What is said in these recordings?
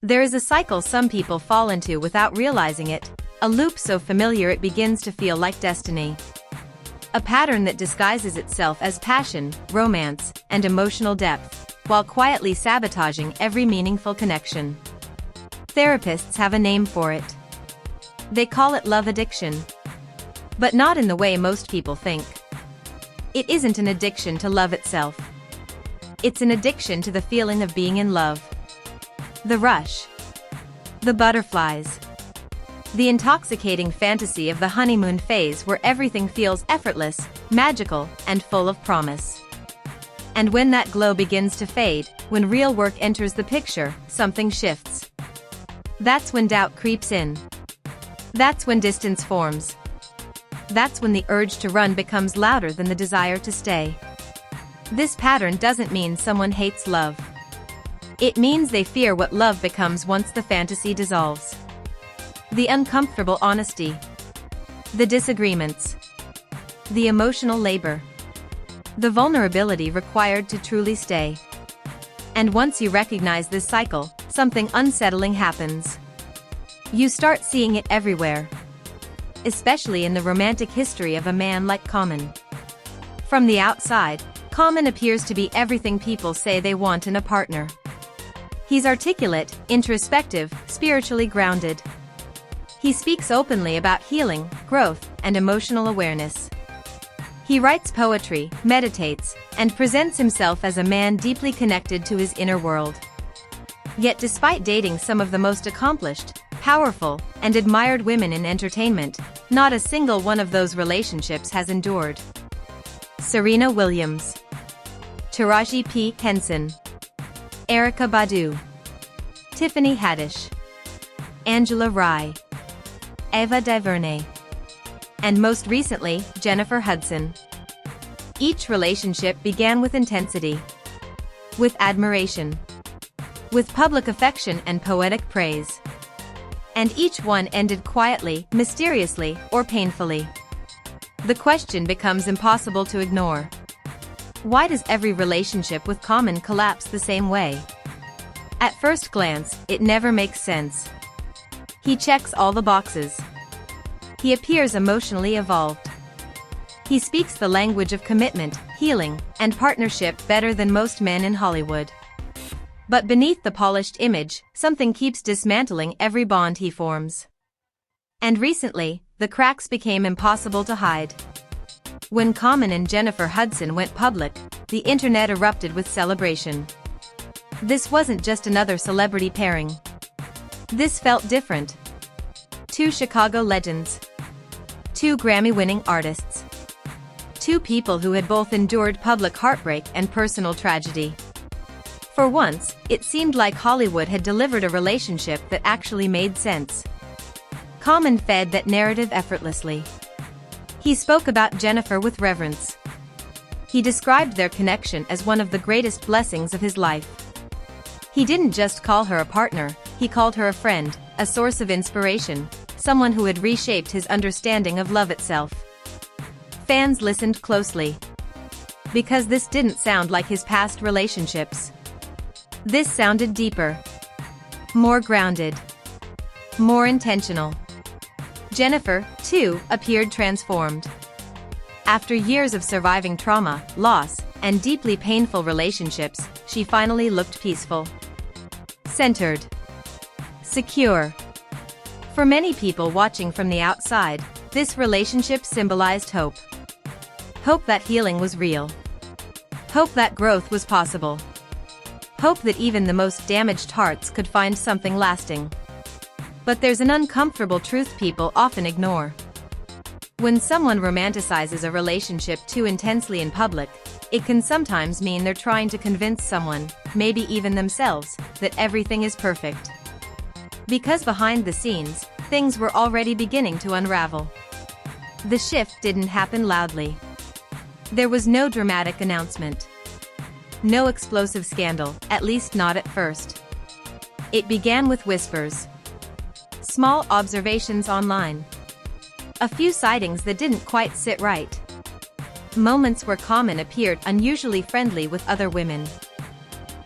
There is a cycle some people fall into without realizing it, a loop so familiar it begins to feel like destiny. A pattern that disguises itself as passion, romance, and emotional depth, while quietly sabotaging every meaningful connection. Therapists have a name for it. They call it love addiction. But not in the way most people think. It isn't an addiction to love itself. It's an addiction to the feeling of being in love. The rush. The butterflies. The intoxicating fantasy of the honeymoon phase where everything feels effortless, magical, and full of promise. And when that glow begins to fade, when real work enters the picture, something shifts. That's when doubt creeps in. That's when distance forms. That's when the urge to run becomes louder than the desire to stay. This pattern doesn't mean someone hates love. It means they fear what love becomes once the fantasy dissolves. The uncomfortable honesty. The disagreements. The emotional labor. The vulnerability required to truly stay. And once you recognize this cycle, something unsettling happens. You start seeing it everywhere. Especially in the romantic history of a man like Common. From the outside, Common appears to be everything people say they want in a partner. He's articulate, introspective, spiritually grounded. He speaks openly about healing, growth, and emotional awareness. He writes poetry, meditates, and presents himself as a man deeply connected to his inner world. Yet despite dating some of the most accomplished, powerful, and admired women in entertainment, not a single one of those relationships has endured. Serena Williams. Taraji P. Henson. Erykah Badu. Tiffany Haddish. Angela Rye. Ava DuVernay. And most recently, Jennifer Hudson. Each relationship began with intensity. With admiration. With public affection and poetic praise. And each one ended quietly, mysteriously, or painfully. The question becomes impossible to ignore. Why does every relationship with Common collapse the same way? At first glance, it never makes sense. He checks all the boxes. He appears emotionally evolved. He speaks the language of commitment, healing, and partnership better than most men in Hollywood. But beneath the polished image, something keeps dismantling every bond he forms. And recently, the cracks became impossible to hide. When Common and Jennifer Hudson went public, the internet erupted with celebration. This wasn't just another celebrity pairing. This felt different. Two Chicago legends. Two Grammy-winning artists. Two people who had both endured public heartbreak and personal tragedy. For once, it seemed like Hollywood had delivered a relationship that actually made sense. Common fed that narrative effortlessly. He spoke about Jennifer with reverence. He described their connection as one of the greatest blessings of his life. He didn't just call her a partner, he called her a friend, a source of inspiration, someone who had reshaped his understanding of love itself. Fans listened closely. Because this didn't sound like his past relationships. This sounded deeper. More grounded. More intentional. Jennifer, too, appeared transformed. After years of surviving trauma, loss, and deeply painful relationships, she finally looked peaceful. Centered. Secure. For many people watching from the outside, this relationship symbolized hope. Hope that healing was real. Hope that growth was possible. Hope that even the most damaged hearts could find something lasting. But there's an uncomfortable truth people often ignore. When someone romanticizes a relationship too intensely in public, it can sometimes mean they're trying to convince someone, maybe even themselves, that everything is perfect. Because behind the scenes, things were already beginning to unravel. The shift didn't happen loudly. There was no dramatic announcement. No explosive scandal, at least not at first. It began with whispers. Small observations online. A few sightings that didn't quite sit right. Moments where Common appeared unusually friendly with other women.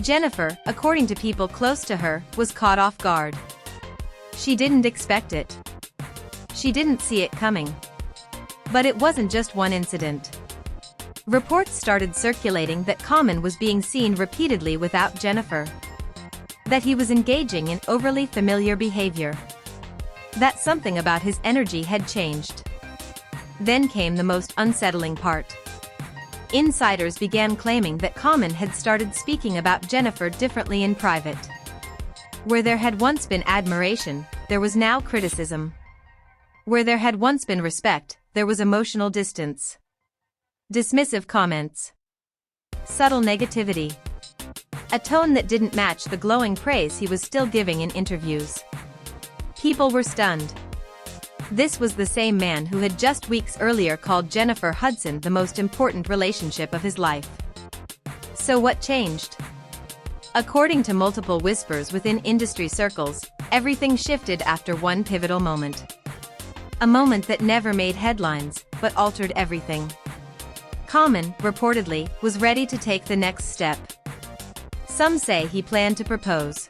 Jennifer, according to people close to her, was caught off guard. She didn't expect it. She didn't see it coming. But it wasn't just one incident. Reports started circulating that Common was being seen repeatedly without Jennifer. That he was engaging in overly familiar behavior. That something about his energy had changed. Then came the most unsettling part. Insiders began claiming that Common had started speaking about Jennifer differently in private. Where there had once been admiration, there was now criticism. Where there had once been respect, there was emotional distance. Dismissive comments. Subtle negativity. A tone that didn't match the glowing praise he was still giving in interviews. People were stunned. This was the same man who had just weeks earlier called Jennifer Hudson the most important relationship of his life. So what changed? According to multiple whispers within industry circles, everything shifted after one pivotal moment. A moment that never made headlines, but altered everything. Common, reportedly, was ready to take the next step. Some say he planned to propose.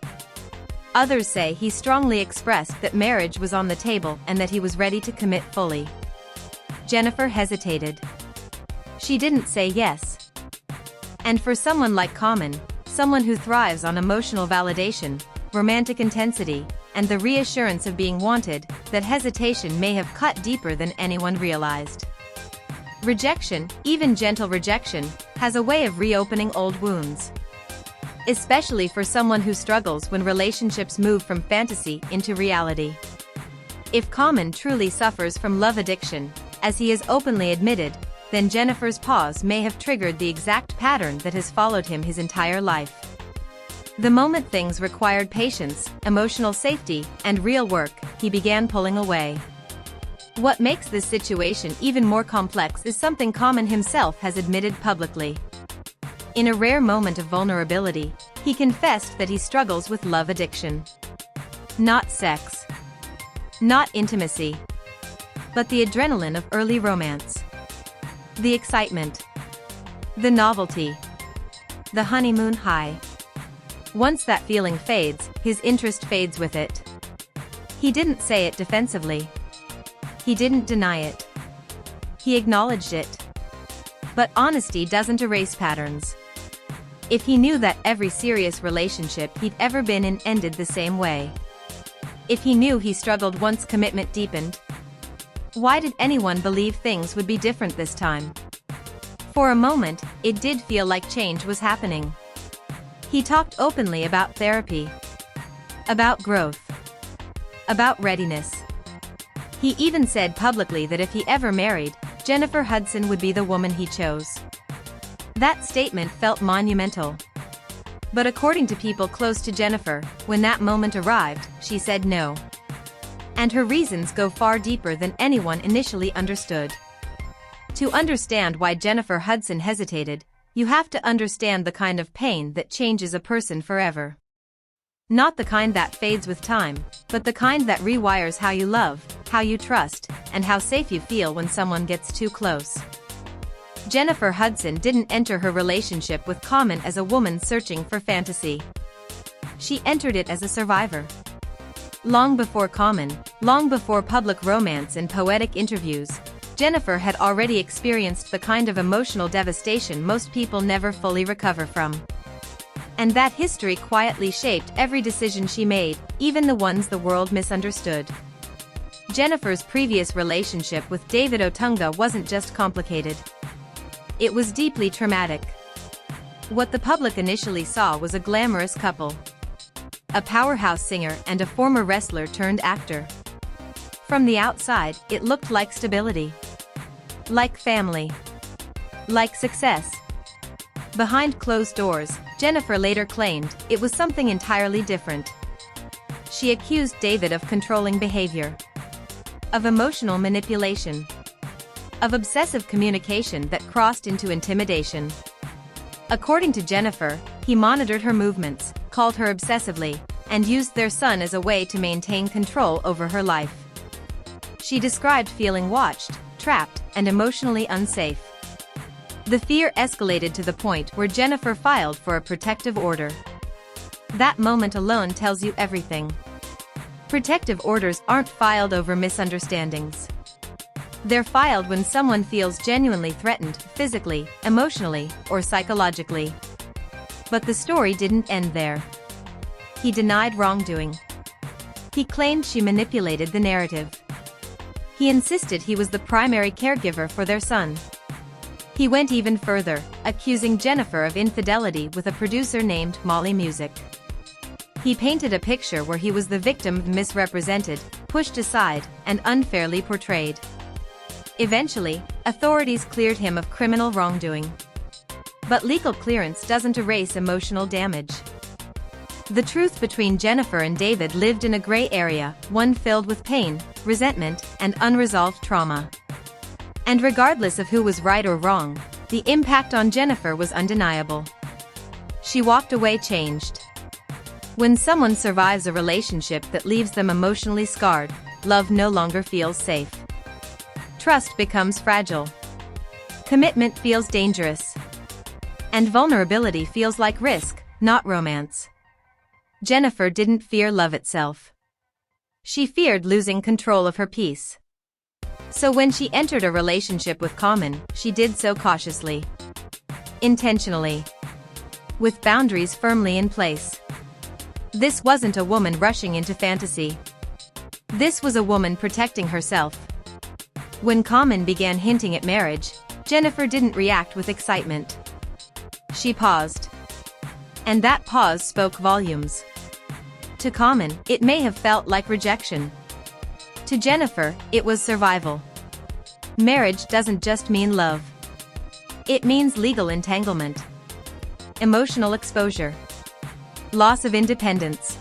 Others say he strongly expressed that marriage was on the table and that he was ready to commit fully. Jennifer hesitated. She didn't say yes. And for someone like Common, someone who thrives on emotional validation, romantic intensity, and the reassurance of being wanted, that hesitation may have cut deeper than anyone realized. Rejection, even gentle rejection, has a way of reopening old wounds. Especially for someone who struggles when relationships move from fantasy into reality. If Common truly suffers from love addiction, as he has openly admitted, then Jennifer's pause may have triggered the exact pattern that has followed him his entire life. The moment things required patience, emotional safety, and real work, he began pulling away. What makes this situation even more complex is something Common himself has admitted publicly. In a rare moment of vulnerability, he confessed that he struggles with love addiction. Not sex. Not intimacy. But the adrenaline of early romance. The excitement. The novelty. The honeymoon high. Once that feeling fades, his interest fades with it. He didn't say it defensively. He didn't deny it. He acknowledged it. But honesty doesn't erase patterns. If he knew that every serious relationship he'd ever been in ended the same way. If he knew he struggled once commitment deepened. Why did anyone believe things would be different this time? For a moment, it did feel like change was happening. He talked openly about therapy. About growth. About readiness. He even said publicly that if he ever married, Jennifer Hudson would be the woman he chose. That statement felt monumental. But according to people close to Jennifer, when that moment arrived, she said no. And her reasons go far deeper than anyone initially understood. To understand why Jennifer Hudson hesitated, you have to understand the kind of pain that changes a person forever. Not the kind that fades with time, but the kind that rewires how you love, how you trust, and how safe you feel when someone gets too close. Jennifer Hudson didn't enter her relationship with Common as a woman searching for fantasy. She entered it as a survivor. Long before Common, long before public romance and poetic interviews, Jennifer had already experienced the kind of emotional devastation most people never fully recover from. And that history quietly shaped every decision she made, even the ones the world misunderstood. Jennifer's previous relationship with David Otunga wasn't just complicated. It was deeply traumatic. What the public initially saw was a glamorous couple. A powerhouse singer and a former wrestler turned actor. From the outside, it looked like stability. Like family. Like success. Behind closed doors, Jennifer later claimed it was something entirely different. She accused David of controlling behavior. Of emotional manipulation. Of obsessive communication that crossed into intimidation. According to Jennifer, he monitored her movements, called her obsessively, and used their son as a way to maintain control over her life. She described feeling watched, trapped, and emotionally unsafe. The fear escalated to the point where Jennifer filed for a protective order. That moment alone tells you everything. Protective orders aren't filed over misunderstandings. They're filed when someone feels genuinely threatened, physically, emotionally, or psychologically. But the story didn't end there. He denied wrongdoing. He claimed she manipulated the narrative. He insisted he was the primary caregiver for their son. He went even further, accusing Jennifer of infidelity with a producer named Molly Music. He painted a picture where he was the victim, misrepresented, pushed aside, and unfairly portrayed. Eventually, authorities cleared him of criminal wrongdoing. But legal clearance doesn't erase emotional damage. The truth between Jennifer and David lived in a gray area, one filled with pain, resentment, and unresolved trauma. And regardless of who was right or wrong, the impact on Jennifer was undeniable. She walked away changed. When someone survives a relationship that leaves them emotionally scarred, love no longer feels safe. Trust becomes fragile. Commitment feels dangerous. And vulnerability feels like risk, not romance. Jennifer didn't fear love itself. She feared losing control of her peace. So when she entered a relationship with Common, she did so cautiously. Intentionally. With boundaries firmly in place. This wasn't a woman rushing into fantasy. This was a woman protecting herself. When Common began hinting at marriage, Jennifer didn't react with excitement. She paused. And that pause spoke volumes. To Common, it may have felt like rejection. To Jennifer, it was survival. Marriage doesn't just mean love. It means legal entanglement. Emotional exposure. Loss of independence.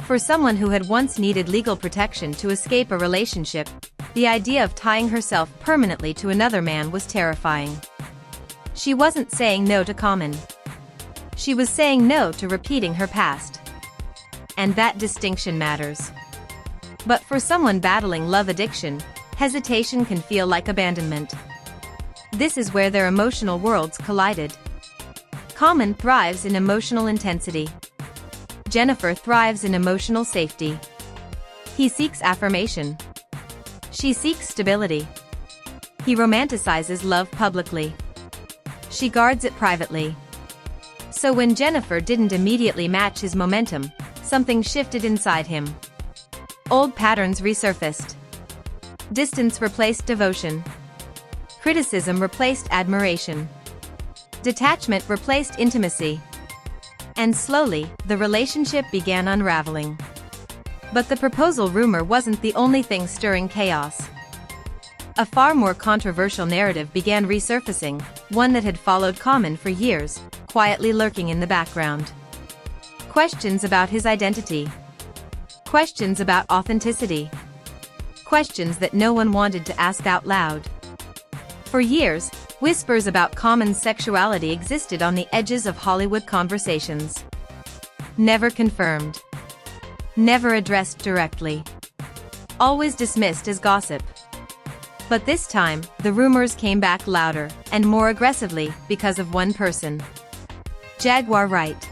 For someone who had once needed legal protection to escape a relationship, the idea of tying herself permanently to another man was terrifying. She wasn't saying no to Common. She was saying no to repeating her past. And that distinction matters. But for someone battling love addiction, hesitation can feel like abandonment. This is where their emotional worlds collided. Common thrives in emotional intensity. Jennifer thrives in emotional safety. He seeks affirmation. She seeks stability. He romanticizes love publicly. She guards it privately. So when Jennifer didn't immediately match his momentum, something shifted inside him. Old patterns resurfaced. Distance replaced devotion. Criticism replaced admiration. Detachment replaced intimacy. And slowly, the relationship began unraveling. But the proposal rumor wasn't the only thing stirring chaos. A far more controversial narrative began resurfacing, one that had followed Common for years, quietly lurking in the background. Questions about his identity. Questions about authenticity. Questions that no one wanted to ask out loud. For years, whispers about Common's sexuality existed on the edges of Hollywood conversations. Never confirmed. Never addressed directly. Always dismissed as gossip. But this time, the rumors came back louder, and more aggressively, because of one person. Jaguar Wright.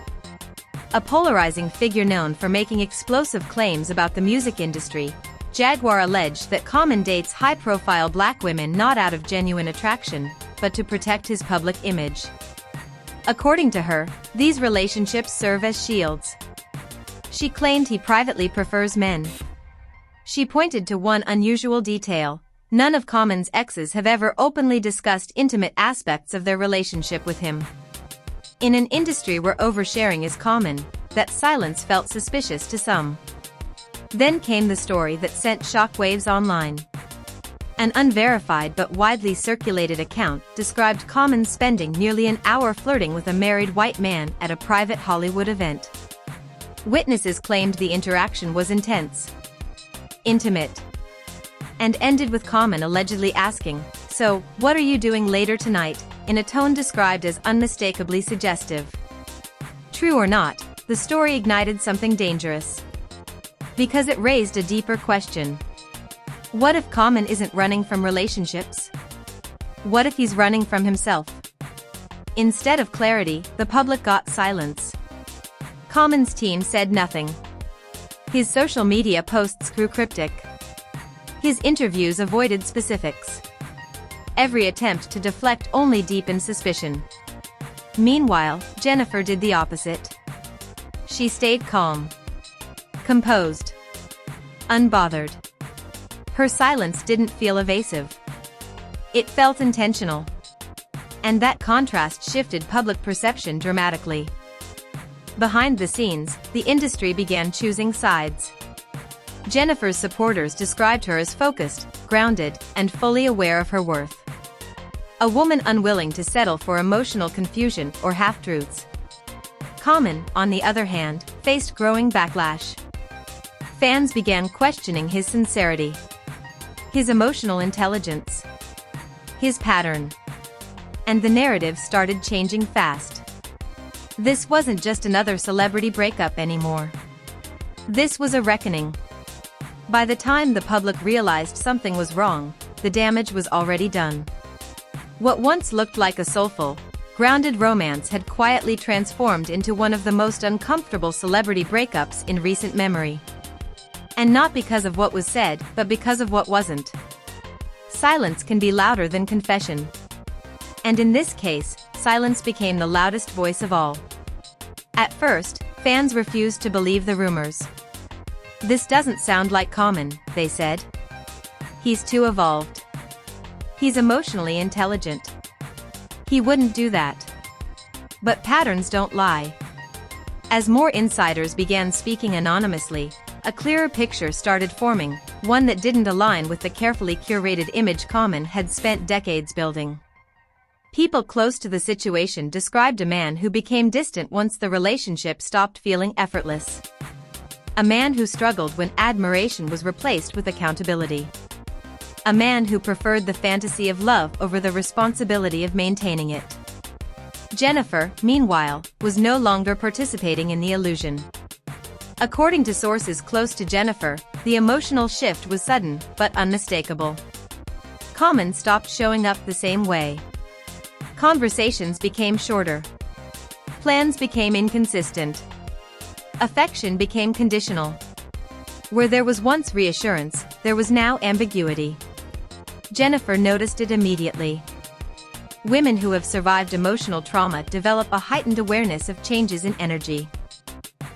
A polarizing figure known for making explosive claims about the music industry, Jaguar alleged that Common dates high-profile black women not out of genuine attraction, but to protect his public image. According to her, these relationships serve as shields. She claimed he privately prefers men. She pointed to one unusual detail: none of Common's exes have ever openly discussed intimate aspects of their relationship with him. In an industry where oversharing is common, that silence felt suspicious to some. Then came the story that sent shockwaves online. An unverified but widely circulated account described Common spending nearly an hour flirting with a married white man at a private Hollywood event. Witnesses claimed the interaction was intense, intimate, and ended with Common allegedly asking, "So, what are you doing later tonight?" in a tone described as unmistakably suggestive. True or not, the story ignited something dangerous. Because it raised a deeper question. What if Common isn't running from relationships? What if he's running from himself? Instead of clarity, the public got silence. Common's team said nothing. His social media posts grew cryptic. His interviews avoided specifics. Every attempt to deflect only deepened suspicion. Meanwhile, Jennifer did the opposite. She stayed calm, composed, unbothered. Her silence didn't feel evasive. It felt intentional. And that contrast shifted public perception dramatically. Behind the scenes, the industry began choosing sides. Jennifer's supporters described her as focused, grounded, and fully aware of her worth. A woman unwilling to settle for emotional confusion or half-truths. Common, on the other hand, faced growing backlash. Fans began questioning his sincerity, his emotional intelligence, his pattern. And the narrative started changing fast. This wasn't just another celebrity breakup anymore. This was a reckoning. By the time the public realized something was wrong, the damage was already done. What once looked like a soulful, grounded romance had quietly transformed into one of the most uncomfortable celebrity breakups in recent memory. And not because of what was said, but because of what wasn't. Silence can be louder than confession. And in this case, silence became the loudest voice of all. At first, fans refused to believe the rumors. "This doesn't sound like Common," they said. "He's too evolved. He's emotionally intelligent. He wouldn't do that." But patterns don't lie. As more insiders began speaking anonymously, a clearer picture started forming, one that didn't align with the carefully curated image Common had spent decades building. People close to the situation described a man who became distant once the relationship stopped feeling effortless. A man who struggled when admiration was replaced with accountability. A man who preferred the fantasy of love over the responsibility of maintaining it. Jennifer, meanwhile, was no longer participating in the illusion. According to sources close to Jennifer, the emotional shift was sudden, but unmistakable. Common stopped showing up the same way. Conversations became shorter. Plans became inconsistent. Affection became conditional. Where there was once reassurance, there was now ambiguity. Jennifer noticed it immediately. Women who have survived emotional trauma develop a heightened awareness of changes in energy.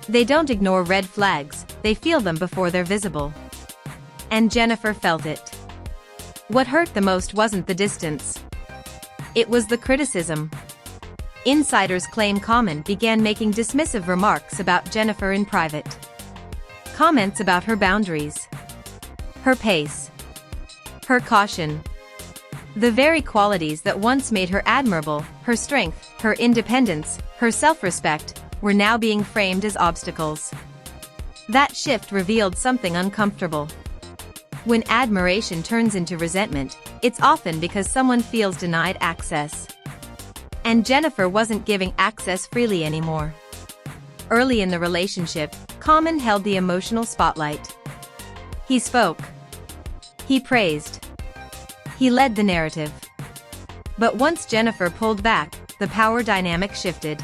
They don't ignore red flags, they feel them before they're visible. And Jennifer felt it. What hurt the most wasn't the distance. It was the criticism. Insiders claim Common began making dismissive remarks about Jennifer in private. Comments about her boundaries, her pace, her caution. The very qualities that once made her admirable, her strength, her independence, her self-respect, were now being framed as obstacles. That shift revealed something uncomfortable. When admiration turns into resentment, it's often because someone feels denied access. And Jennifer wasn't giving access freely anymore. Early in the relationship, Common held the emotional spotlight. He spoke. He praised. He led the narrative. But once Jennifer pulled back, the power dynamic shifted.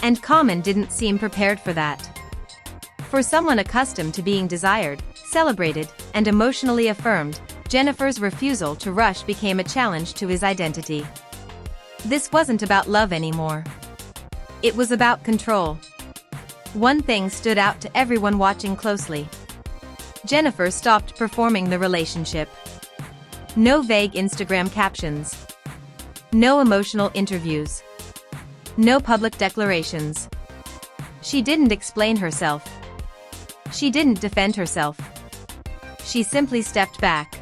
And Common didn't seem prepared for that. For someone accustomed to being desired, celebrated, and emotionally affirmed, Jennifer's refusal to rush became a challenge to his identity. This wasn't about love anymore. It was about control. One thing stood out to everyone watching closely. Jennifer stopped performing the relationship. No vague Instagram captions. No emotional interviews. No public declarations. She didn't explain herself. She didn't defend herself. She simply stepped back.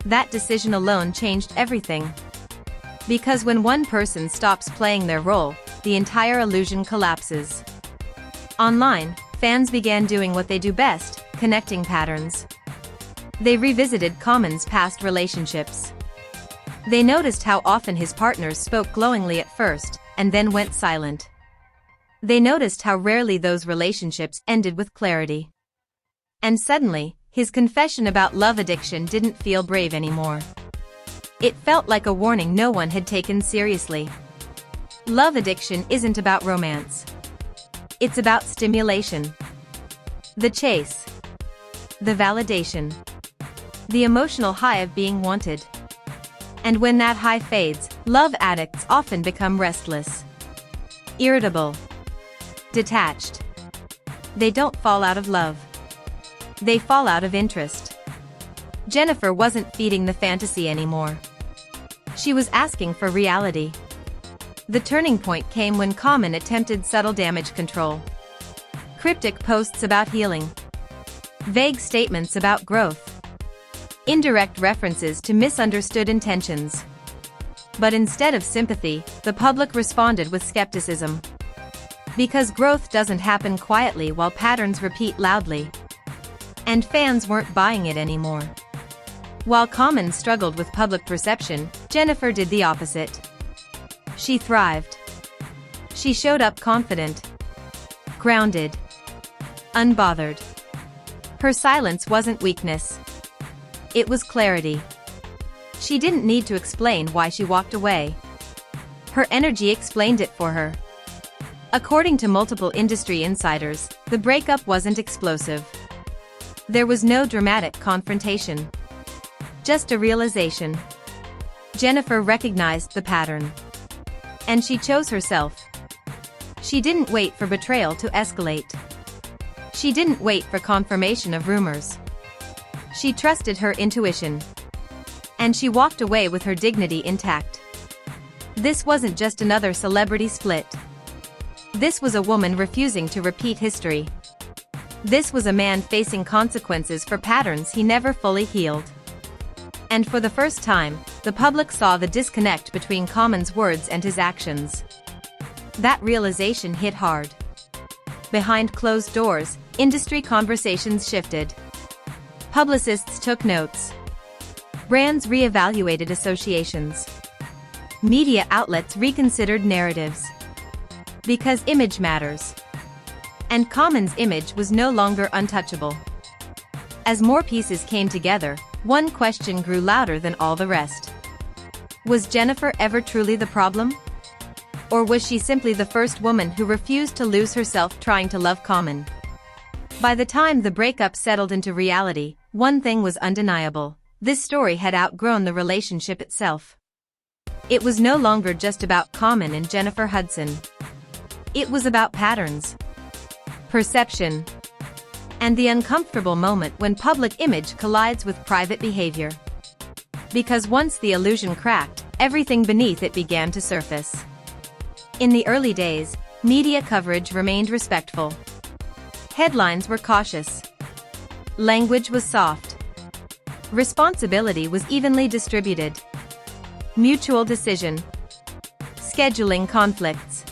That decision alone changed everything. Because when one person stops playing their role, the entire illusion collapses. Online, fans began doing what they do best, connecting patterns. They revisited Common's past relationships. They noticed how often his partners spoke glowingly at first, and then went silent. They noticed how rarely those relationships ended with clarity. And suddenly, his confession about love addiction didn't feel brave anymore. It felt like a warning no one had taken seriously. Love addiction isn't about romance. It's about stimulation. The chase. The validation. The emotional high of being wanted. And when that high fades, love addicts often become restless, irritable, detached. They don't fall out of love. They fall out of interest. Jennifer wasn't feeding the fantasy anymore. She was asking for reality. The turning point came when Common attempted subtle damage control. Cryptic posts about healing. Vague statements about growth. Indirect references to misunderstood intentions. But instead of sympathy, the public responded with skepticism. Because growth doesn't happen quietly while patterns repeat loudly. And fans weren't buying it anymore. While Common struggled with public perception, Jennifer did the opposite. She thrived. She showed up confident, grounded, unbothered. Her silence wasn't weakness. It was clarity. She didn't need to explain why she walked away. Her energy explained it for her. According to multiple industry insiders, the breakup wasn't explosive. There was no dramatic confrontation. Just a realization. Jennifer recognized the pattern. And she chose herself. She didn't wait for betrayal to escalate. She didn't wait for confirmation of rumors. She trusted her intuition. And she walked away with her dignity intact. This wasn't just another celebrity split. This was a woman refusing to repeat history. This was a man facing consequences for patterns he never fully healed. And for the first time, the public saw the disconnect between Common's words and his actions. That realization hit hard. Behind closed doors, industry conversations shifted. Publicists took notes. Brands reevaluated associations. Media outlets reconsidered narratives. Because image matters. And Common's image was no longer untouchable. As more pieces came together, one question grew louder than all the rest. Was Jennifer ever truly the problem? Or was she simply the first woman who refused to lose herself trying to love Common? By the time the breakup settled into reality, one thing was undeniable. This story had outgrown the relationship itself. It was no longer just about Common and Jennifer Hudson. It was about patterns, perception, and the uncomfortable moment when public image collides with private behavior. Because once the illusion cracked, everything beneath it began to surface. In the early days, media coverage remained respectful. Headlines were cautious. Language was soft. Responsibility was evenly distributed. Mutual decision. Scheduling conflicts.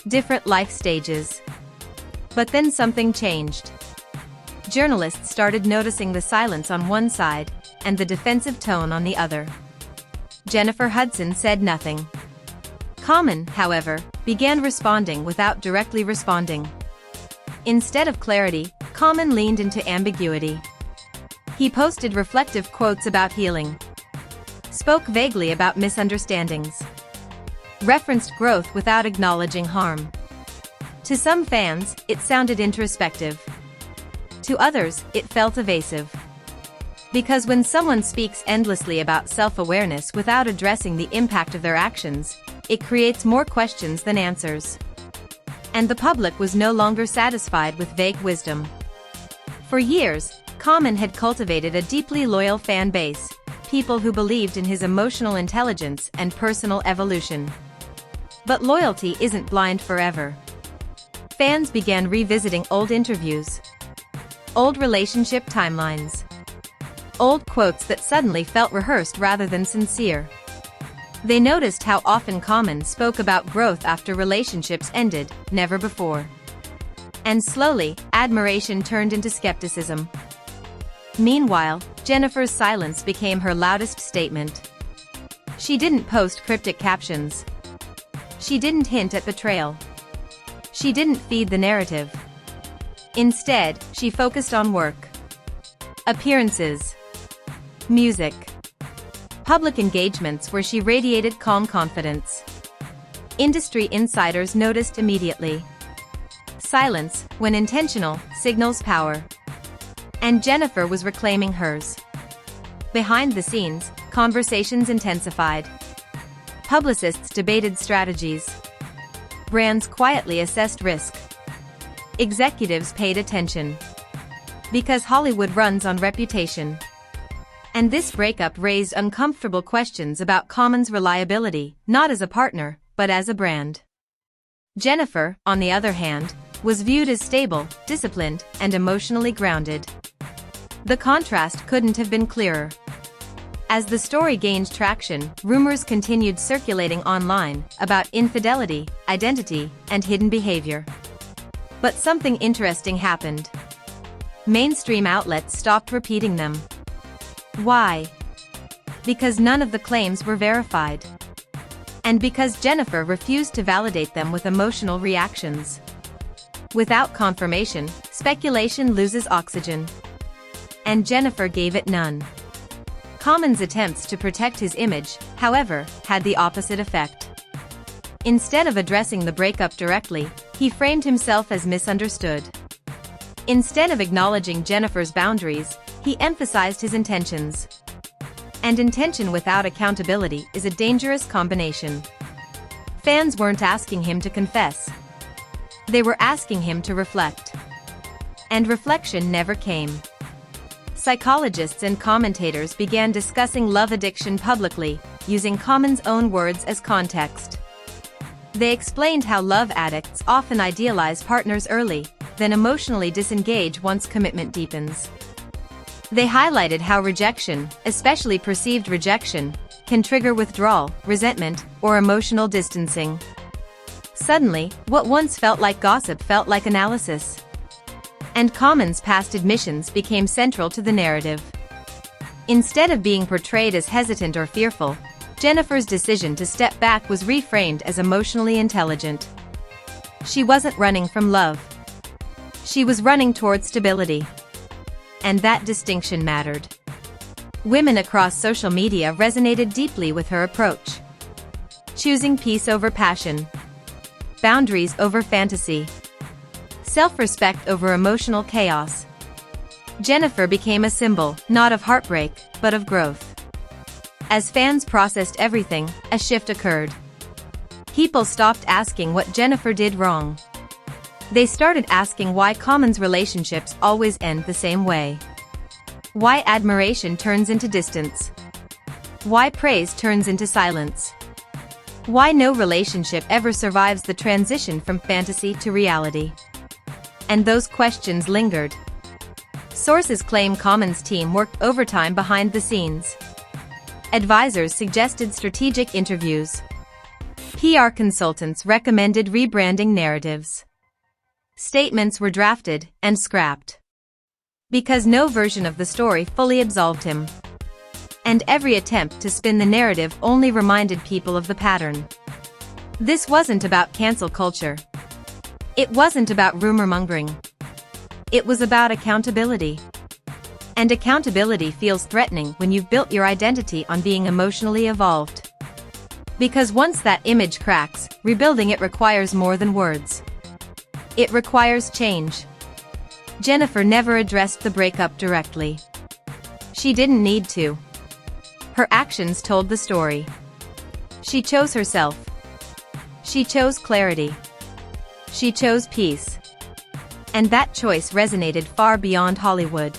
Different life stages. But then something changed. Journalists started noticing the silence on one side, and the defensive tone on the other. Jennifer Hudson said nothing. Common, however, began responding without directly responding. Instead of clarity, Common leaned into ambiguity. He posted reflective quotes about healing. Spoke vaguely about misunderstandings. Referenced growth without acknowledging harm. To some fans, it sounded introspective. To others, it felt evasive. Because when someone speaks endlessly about self-awareness without addressing the impact of their actions, it creates more questions than answers. And the public was no longer satisfied with vague wisdom. For years, Common had cultivated a deeply loyal fan base, people who believed in his emotional intelligence and personal evolution. But loyalty isn't blind forever. Fans began revisiting old interviews, old relationship timelines, old quotes that suddenly felt rehearsed rather than sincere. They noticed how often Common spoke about growth after relationships ended, never before. And slowly, admiration turned into skepticism. Meanwhile, Jennifer's silence became her loudest statement. She didn't post cryptic captions. She didn't hint at betrayal. She didn't feed the narrative. Instead, she focused on work, appearances, music, public engagements where she radiated calm confidence. Industry insiders noticed immediately. Silence, when intentional, signals power. And Jennifer was reclaiming hers. Behind the scenes, conversations intensified. Publicists debated strategies. Brands quietly assessed risk. Executives paid attention. Because Hollywood runs on reputation. And this breakup raised uncomfortable questions about Common's reliability, not as a partner, but as a brand. Jennifer, on the other hand, was viewed as stable, disciplined, and emotionally grounded. The contrast couldn't have been clearer. As the story gained traction, rumors continued circulating online about infidelity, identity, and hidden behavior. But something interesting happened. Mainstream outlets stopped repeating them. Why? Because none of the claims were verified. And because Jennifer refused to validate them with emotional reactions. Without confirmation, speculation loses oxygen. And Jennifer gave it none. Common's attempts to protect his image, however, had the opposite effect. Instead of addressing the breakup directly, he framed himself as misunderstood. Instead of acknowledging Jennifer's boundaries, he emphasized his intentions. And intention without accountability is a dangerous combination. Fans weren't asking him to confess. They were asking him to reflect. And reflection never came. Psychologists and commentators began discussing love addiction publicly, using Common's own words as context. They explained how love addicts often idealize partners early, then emotionally disengage once commitment deepens. They highlighted how rejection, especially perceived rejection, can trigger withdrawal, resentment, or emotional distancing. Suddenly, what once felt like gossip felt like analysis. And Common's past admissions became central to the narrative. Instead of being portrayed as hesitant or fearful, Jennifer's decision to step back was reframed as emotionally intelligent. She wasn't running from love. She was running toward stability. And that distinction mattered. Women across social media resonated deeply with her approach. Choosing peace over passion. Boundaries over fantasy. Self-respect over emotional chaos. Jennifer became a symbol, not of heartbreak, but of growth. As fans processed everything, a shift occurred. People stopped asking what Jennifer did wrong. They started asking why Common's relationships always end the same way. Why admiration turns into distance. Why praise turns into silence. Why no relationship ever survives the transition from fantasy to reality. And those questions lingered. Sources claim Common's team worked overtime behind the scenes. Advisors suggested strategic interviews. PR consultants recommended rebranding narratives. Statements were drafted and scrapped. Because no version of the story fully absolved him. And every attempt to spin the narrative only reminded people of the pattern. This wasn't about cancel culture. It wasn't about rumor-mongering. It was about accountability. And accountability feels threatening when you've built your identity on being emotionally evolved. Because once that image cracks, rebuilding it requires more than words. It requires change. Jennifer never addressed the breakup directly. She didn't need to. Her actions told the story. She chose herself. She chose clarity. She chose peace. And that choice resonated far beyond Hollywood.